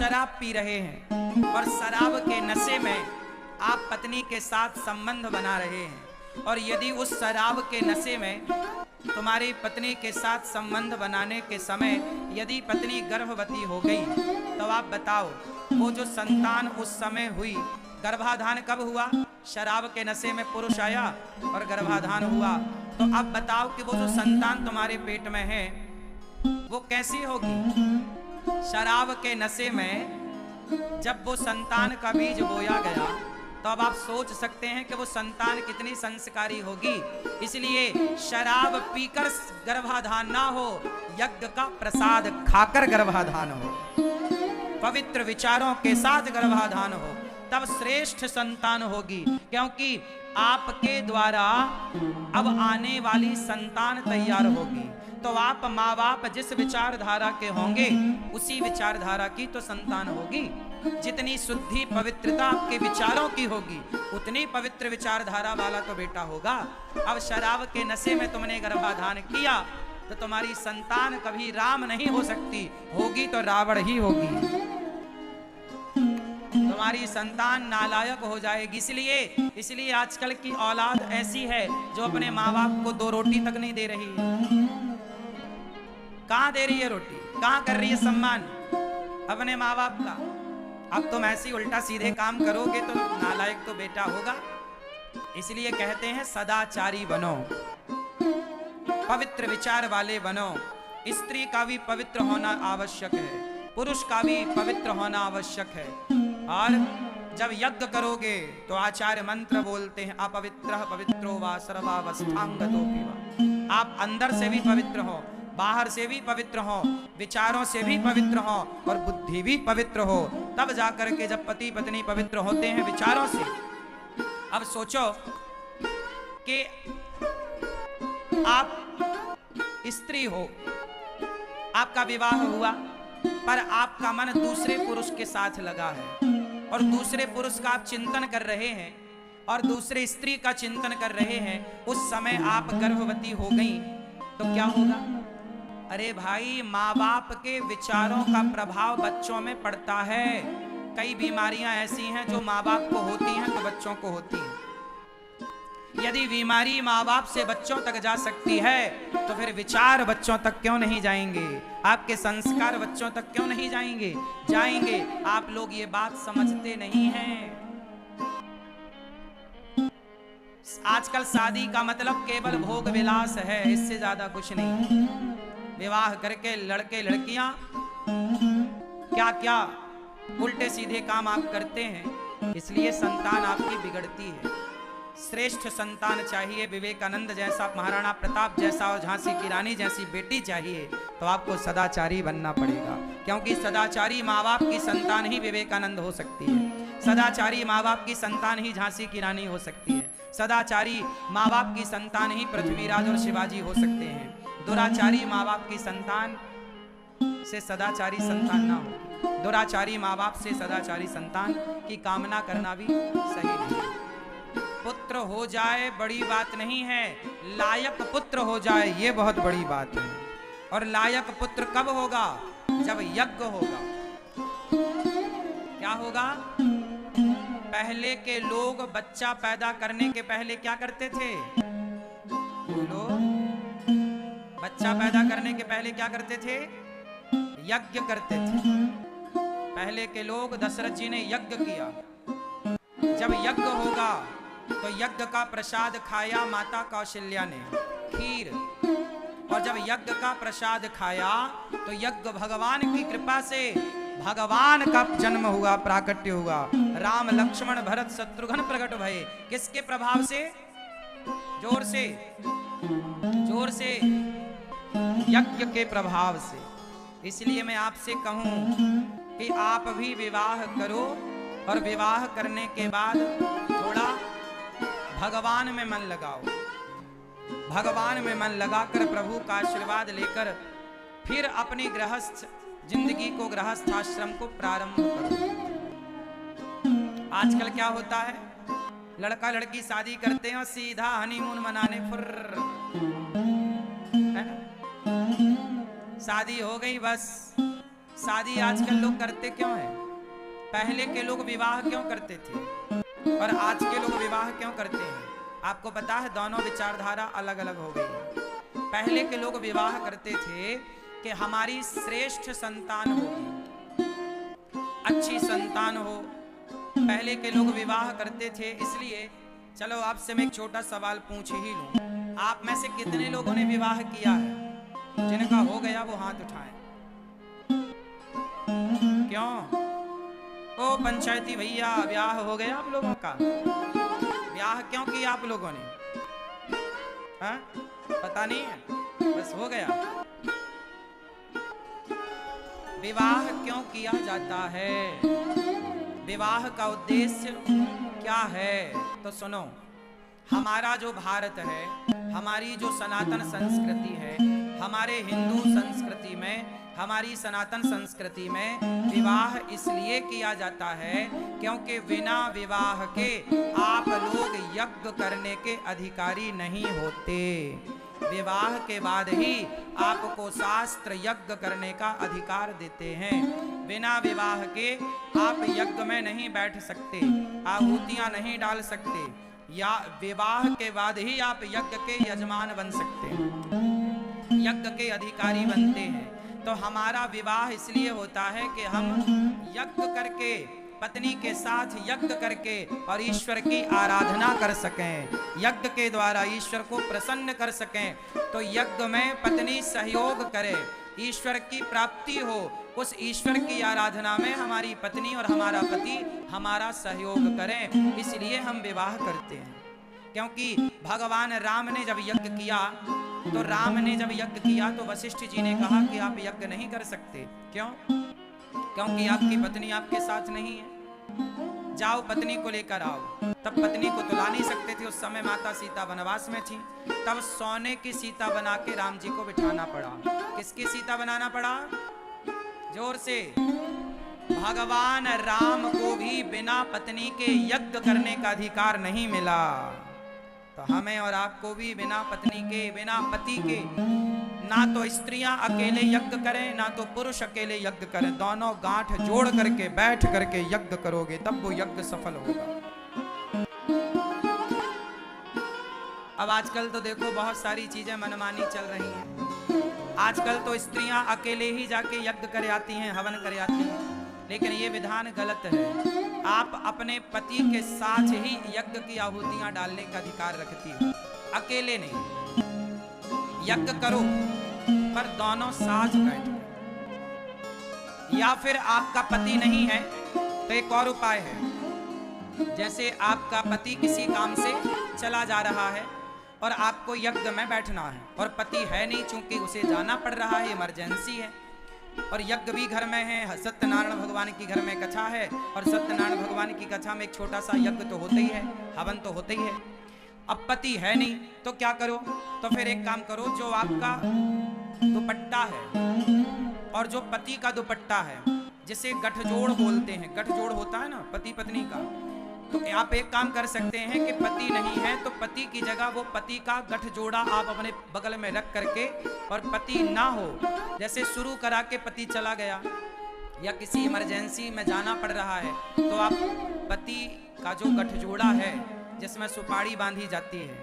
शराब पी रहे हैं और शराब के नशे में आप पत्नी के साथ संबंध बना रहे हैं, और यदि उस शराब के नशे में तुम्हारी पत्नी के साथ संबंध बनाने के समय यदि पत्नी गर्भवती हो गई, तो आप बताओ वो जो संतान उस समय हुई, गर्भाधान कब हुआ? शराब के नशे में पुरुष आया और गर्भाधान हुआ। तो अब बताओ कि वो जो संतान तुम्हारे पेट में है वो कैसी होगी? शराब के नशे में जब वो संतान का बीज बोया गया, तो अब आप सोच सकते हैं कि वो संतान कितनी संस्कारी होगी। इसलिए शराब पीकर गर्भाधान ना हो, यज्ञ का प्रसाद खाकर गर्भाधान हो, पवित्र विचारों के साथ गर्भाधान हो, तब श्रेष्ठ संतान होगी। क्योंकि आपके द्वारा अब आने वाली संतान तैयार होगी, तो आप माँ बाप जिस विचारधारा के होंगे उसी विचारधारा की तो संतान होगी। जितनी शुद्धि पवित्रता आपके विचारों की होगी उतनी पवित्र विचारधारा वाला तो बेटा होगा। अब शराब के नशे में तुमने गर्भाधान किया तो तुम्हारी संतान कभी राम नहीं हो सकती, होगी तो रावण ही होगी। तुम्हारी संतान नालायक हो जाएगी। इसलिए आजकल की औलाद ऐसी है जो अपने माँ बाप को 2 रोटी तक नहीं दे रही है। कहाँ दे रही है रोटी? कहाँ कर रही है सम्मान अपने माँ बाप का? अब तुम ऐसी उल्टा सीधे काम करोगे तो नालायक तो बेटा होगा। इसलिए कहते हैं सदाचारी बनो, पवित्र विचार वाले बनो। स्त्री का भी पवित्र होना आवश्यक है, पुरुष का भी पवित्र होना आवश्यक है। और जब यज्ञ करोगे तो आचार्य मंत्र बोलते हैं अपवित्रः पवित्रो वा सर्वावस्थांगतोऽपि वा। आप अंदर से भी पवित्र हो, बाहर से भी पवित्र हो, विचारों से भी पवित्र हो और बुद्धि भी पवित्र हो, तब जाकर के जब पति पत्नी पवित्र होते हैं विचारों से। अब सोचो कि आप स्त्री हो, आपका विवाह हुआ, पर आपका मन दूसरे पुरुष के साथ लगा है और दूसरे पुरुष का आप चिंतन कर रहे हैं और दूसरे स्त्री का चिंतन कर रहे हैं। उस समय आप गर्भवती हो गई तो क्या होगा? अरे भाई, माँ बाप के विचारों का प्रभाव बच्चों में पड़ता है। कई बीमारियां ऐसी हैं जो माँ बाप को होती हैं तो बच्चों को होती हैं। यदि बीमारी माँ बाप से बच्चों तक जा सकती है तो फिर विचार बच्चों तक क्यों नहीं जाएंगे? आपके संस्कार बच्चों तक क्यों नहीं जाएंगे? जाएंगे। आप लोग ये बात समझते नहीं हैं। आजकल शादी का मतलब केवल भोग विलास है, इससे ज्यादा कुछ नहीं। विवाह करके लड़के लड़कियां क्या क्या उल्टे सीधे काम आप करते हैं, इसलिए संतान आपकी बिगड़ती है। श्रेष्ठ संतान चाहिए, विवेकानंद जैसा, महाराणा प्रताप जैसा और झांसी की रानी जैसी बेटी चाहिए, तो आपको सदाचारी बनना पड़ेगा। क्योंकि सदाचारी माँ बाप की संतान ही विवेकानंद हो सकती है, सदाचारी माँ बाप की संतान ही झांसी की रानी हो सकती है, सदाचारी माँ बाप की संतान ही पृथ्वीराज और शिवाजी हो सकते हैं। दुराचारी माँ बाप की संतान से सदाचारी संतान ना हो, दुराचारी माँ बाप से सदाचारी संतान की कामना करना भी सही नहीं। पुत्र हो जाए बड़ी बात नहीं है, लायक पुत्र हो जाए ये बहुत बड़ी बात है। और लायक पुत्र कब होगा? जब यज्ञ होगा। क्या होगा? पहले के लोग बच्चा पैदा करने के पहले क्या करते थे? बोलो, बच्चा पैदा करने के पहले क्या करते थे? यज्ञ करते थे। पहले के लोग, दशरथ जी ने यज्ञ किया। जब यज्ञ होगा तो यज्ञ का प्रसाद खाया माता कौशल्या ने, खीर। और जब यज्ञ का प्रसाद खाया तो यज्ञ भगवान की कृपा से भगवान का जन्म हुआ, प्राकट्य हुआ। राम लक्ष्मण भरत शत्रुघ्न प्रकट भये। किसके प्रभाव से? जोर से, जोर से, यज्ञ के प्रभाव से। इसलिए मैं आपसे कहूं कि आप भी विवाह करो और विवाह करने के बाद थोड़ा भगवान में मन लगाओ, भगवान में मन लगाकर प्रभु का आशीर्वाद लेकर फिर अपनी गृहस्थ जिंदगी को, गृहस्थ आश्रम को प्रारंभ करो। आजकल क्या होता है, लड़का लड़की शादी करते हैं और सीधा हनीमून मनाने फुर्र, शादी हो गई बस शादी आजकल लोग करते क्यों हैं? पहले के लोग विवाह क्यों करते थे और आज के लोग विवाह क्यों करते हैं? आपको पता है, दोनों विचारधारा अलग अलग हो गई है। पहले के लोग विवाह करते थे कि हमारी श्रेष्ठ संतान होगी, अच्छी संतान हो। पहले के लोग विवाह करते थे इसलिए। चलो आपसे मैं एक छोटा सवाल पूछ ही लूं, आप में से कितने लोगों ने विवाह किया है? जिनका हो गया वो हाथ उठाएं। क्यों? ओ पंचायती भैया, ब्याह हो गया आप लोगों का? ब्याह क्यों किया आप लोगों ने? हाँ? पता नहीं है, बस हो गया। विवाह क्यों किया जाता है? विवाह का उद्देश्य क्या है? तो सुनो, हमारा जो भारत है, हमारी जो सनातन संस्कृति है, हमारे हिंदू संस्कृति में, हमारी सनातन संस्कृति में विवाह इसलिए किया जाता है क्योंकि बिना विवाह के आप लोग यज्ञ करने के अधिकारी नहीं होते। विवाह के बाद ही आपको शास्त्र यज्ञ करने का अधिकार देते हैं। बिना विवाह के आप यज्ञ में नहीं बैठ सकते, आहुतियां नहीं डाल सकते, या विवाह के बाद ही आप यज्ञ के यजमान बन सकते हैं, यज्ञ के अधिकारी बनते हैं। तो हमारा विवाह इसलिए होता है कि हम यज्ञ करके, पत्नी के साथ यज्ञ करके और ईश्वर की आराधना कर सकें, यज्ञ के द्वारा ईश्वर को प्रसन्न कर सकें। तो यज्ञ में पत्नी सहयोग करे, ईश्वर की प्राप्ति हो, उस ईश्वर की आराधना में हमारी पत्नी और हमारा पति हमारा सहयोग करें, इसलिए हम विवाह करते हैं। क्योंकि भगवान राम ने जब यज्ञ किया, तो राम ने जब यज्ञ किया तो वशिष्ठ जी ने कहा कि आप यज्ञ नहीं कर सकते। क्यों? क्योंकि आपकी पत्नी आपके साथ नहीं है, जाओ पत्नी को लेकर आओ। तब पत्नी को तो ला नहीं सकते थे, उस समय माता सीता वनवास में थी। तब सोने की सीता बना के राम जी को बिठाना पड़ा। किसकी सीता बनाना पड़ा? जोर से। भगवान राम को भी बिना पत्नी के यज्ञ करने का अधिकार नहीं मिला, तो हमें और आपको भी बिना पत्नी के, बिना पति के, ना तो स्त्रियां अकेले यज्ञ करें, ना तो पुरुष अकेले यज्ञ करें। दोनों गांठ जोड़ करके बैठ करके यज्ञ करोगे, तब वो यज्ञ सफल होगा। अब आजकल तो देखो बहुत सारी चीजें मनमानी चल रही हैं। आजकल तो स्त्रियां अकेले ही जाके यज्ञ करे आती हैं, हवन करे आती हैं, लेकिन ये विधान गलत है। आप अपने पति के साथ ही यज्ञ की आहुतियां डालने का अधिकार रखती हो, अकेले नहीं। यज्ञ करो पर दोनों साथ बैठो। या फिर आपका पति नहीं है तो एक और उपाय है। जैसे आपका पति किसी काम से चला जा रहा है और आपको यज्ञ में बैठना है, और पति है नहीं, चूंकि उसे जाना पड़ रहा है, इमरजेंसी है, और यज्ञ भी घर में है। सत्यनारायण भगवान की घर में कथा है, और सत्यनारायण भगवान की कथा में एक छोटा सा यज्ञ तो होता ही है, हवन तो होता ही है। अब पति है नहीं तो क्या करो? तो फिर एक काम करो, जो आपका दुपट्टा है और जो पति का दुपट्टा है, जिसे गठजोड़ बोलते हैं, गठजोड़ होता है ना पति पत्नी का, तो आप एक काम कर सकते हैं कि पति नहीं है तो पति की जगह वो पति का गठजोड़ा आप अपने बगल में रख करके, और पति ना हो, जैसे शुरू करा के पति चला गया या किसी इमरजेंसी में जाना पड़ रहा है, तो आप पति का जो गठजोड़ा है, जिसमें सुपारी बांधी जाती है,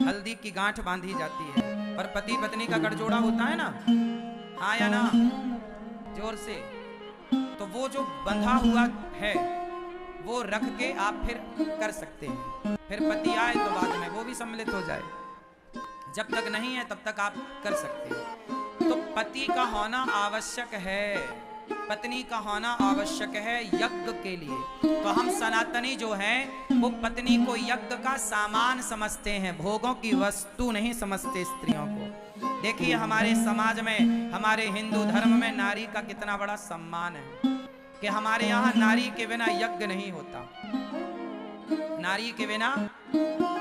हल्दी की गांठ बांधी जाती है, और पति पत्नी का गठजोड़ा होता है ना, हाँ या ना, जोर से, तो वो जो बंधा हुआ है वो रख के आप फिर कर सकते हैं। फिर पति आए तो बाद में वो भी सम्मिलित हो जाए, जब तक नहीं है तब तक आप कर सकते हैं। तो पति का होना आवश्यक है, पत्नी का होना आवश्यक है यज्ञ के लिए। तो हम सनातनी जो हैं वो पत्नी को यज्ञ का सामान समझते हैं, भोगों की वस्तु नहीं समझते स्त्रियों को। देखिए हमारे समाज में, हमारे हिंदू धर्म में नारी का कितना बड़ा सम्मान है कि हमारे यहाँ नारी के बिना यज्ञ नहीं होता। नारी के बिना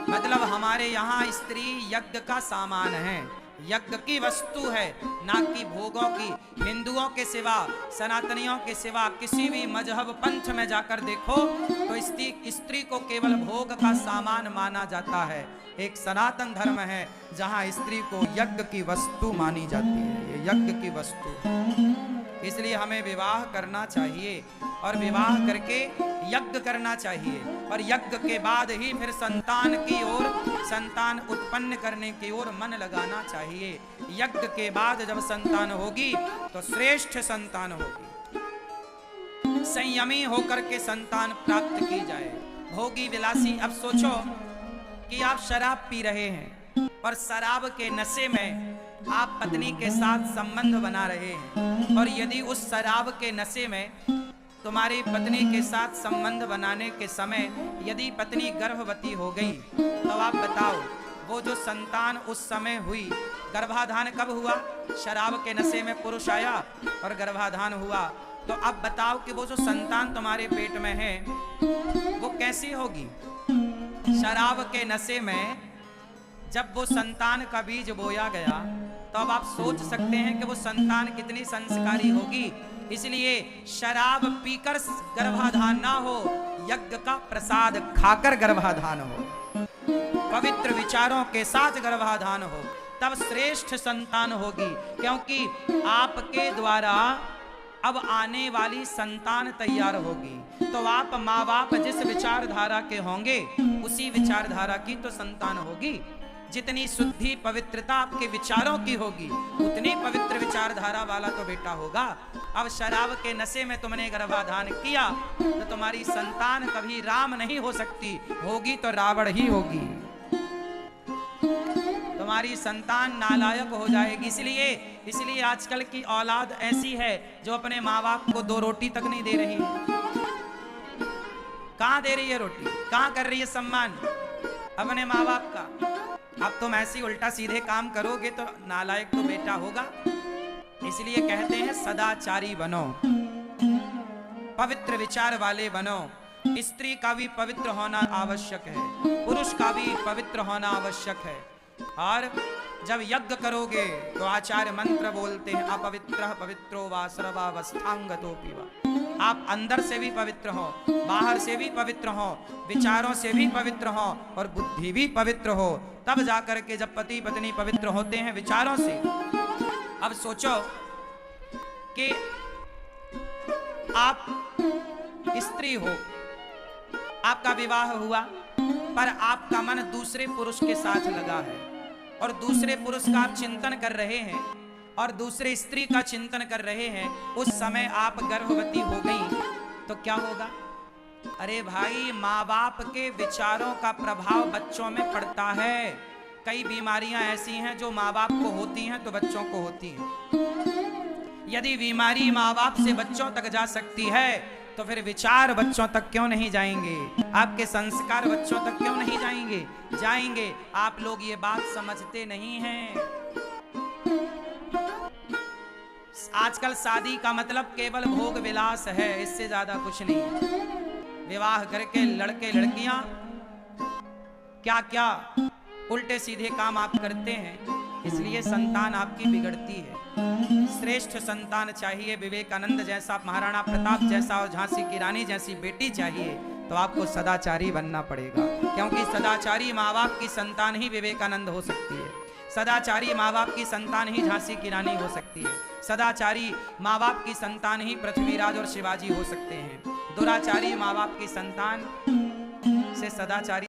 मतलब हमारे यहाँ स्त्री यज्ञ का सामान है, यज्ञ की वस्तु है, ना कि भोगों की। हिंदुओं के सिवा, सनातनियों के सिवा किसी भी मजहब पंथ में जाकर देखो तो स्त्री को केवल भोग का सामान माना जाता है। एक सनातन धर्म है जहाँ स्त्री को यज्ञ की वस्तु मानी जाती है, ये यज्ञ की वस्तु। इसलिए हमें विवाह करना चाहिए और विवाह करके यज्ञ करना चाहिए और यज्ञ के बाद ही फिर संतान की ओर, संतान उत्पन्न करने की ओर मन लगाना चाहिए। यज्ञ के बाद जब संतान होगी तो श्रेष्ठ संतान होगी, संयमी होकर के संतान प्राप्त की जाए। भोगी विलासी, अब सोचो कि आप शराब पी रहे हैं और शराब के नशे में आप पत्नी के साथ संबंध बना रहे हैं और यदि उस शराब के नशे में तुम्हारी पत्नी के साथ संबंध बनाने के समय यदि पत्नी गर्भवती हो गई तो आप बताओ वो जो संतान उस समय हुई, गर्भाधान कब हुआ? शराब के नशे में पुरुष आया और गर्भाधान हुआ, तो अब बताओ कि वो जो संतान तुम्हारे पेट में है वो कैसी होगी? शराब के नशे में जब वो संतान का बीज बोया गया तो अब आप सोच सकते हैं कि वो संतान कितनी संस्कारी होगी। इसलिए शराब पीकर गर्भाधान ना हो, यज्ञ का प्रसाद खाकर गर्भाधान हो, पवित्र विचारों के साथ गर्भाधान हो, तब श्रेष्ठ संतान होगी। क्योंकि आपके द्वारा अब आने वाली संतान तैयार होगी, तो आप माँ बाप जिस विचारधारा के होंगे उसी विचारधारा की तो संतान होगी। जितनी शुद्धि पवित्रता आपके विचारों की होगी उतनी पवित्र विचारधारा वाला तो बेटा होगा। अब शराब के नशे में तुमने गर्भाधान किया तो तुम्हारी संतान कभी राम नहीं हो सकती, होगी तो रावण ही होगी। तुम्हारी संतान नालायक हो जाएगी। इसलिए आजकल की औलाद ऐसी है जो अपने माँ बाप को 2 रोटी तक नहीं दे रही है। कहाँ दे रही है रोटी? कहाँ कर रही है सम्मान अपने माँ बाप का? अब तुम ऐसी उल्टा सीधे काम करोगे तो नालायक तो बेटा होगा। इसलिए कहते हैं सदाचारी बनो, पवित्र विचार वाले बनो। स्त्री का भी पवित्र होना आवश्यक है, पुरुष का भी पवित्र होना आवश्यक है। और जब यज्ञ करोगे तो आचार्य मंत्र बोलते हैं अपवित्रः पवित्रो वा सर्वावस्थांगतोऽपि वा। आप अंदर से भी पवित्र हो, बाहर से भी पवित्र हो, विचारों से भी पवित्र हो और बुद्धि भी पवित्र हो, तब जाकर के जब पति पत्नी पवित्र होते हैं विचारों से। अब सोचो कि आप स्त्री हो, आपका विवाह हुआ पर आपका मन दूसरे पुरुष के साथ लगा है और दूसरे पुरुष का आप चिंतन कर रहे हैं और दूसरे स्त्री का चिंतन कर रहे हैं। उस समय आप गर्भवती हो गई तो क्या होगा? अरे भाई, माँ बाप के विचारों का प्रभाव बच्चों में पड़ता है। कई बीमारियां ऐसी हैं जो माँ बाप को होती हैं तो बच्चों को होती हैं। यदि बीमारी माँ बाप से बच्चों तक जा सकती है तो फिर विचार बच्चों तक क्यों नहीं जाएंगे? आपके संस्कार बच्चों तक क्यों नहीं जाएंगे? जाएंगे। आप लोग ये बात समझते नहीं हैं। आजकल शादी का मतलब केवल भोग विलास है, इससे ज्यादा कुछ नहीं। विवाह करके लड़के लड़कियां क्या क्या उल्टे सीधे काम आप करते हैं, इसलिए संतान आपकी बिगड़ती है। श्रेष्ठ संतान चाहिए, विवेकानंद जैसा, महाराणा प्रताप जैसा और झांसी की रानी जैसी बेटी चाहिए तो आपको सदाचारी बनना पड़ेगा। क्योंकि सदाचारी माँ बाप की संतान ही विवेकानंद हो सकती है, सदाचारी माँ बाप की संतान ही झांसी की रानी हो सकती है, सदाचारी माँ बाप की संतान ही पृथ्वीराज और शिवाजी हो सकते हैं। दुराचारी माँ बाप की संतान से सदाचारी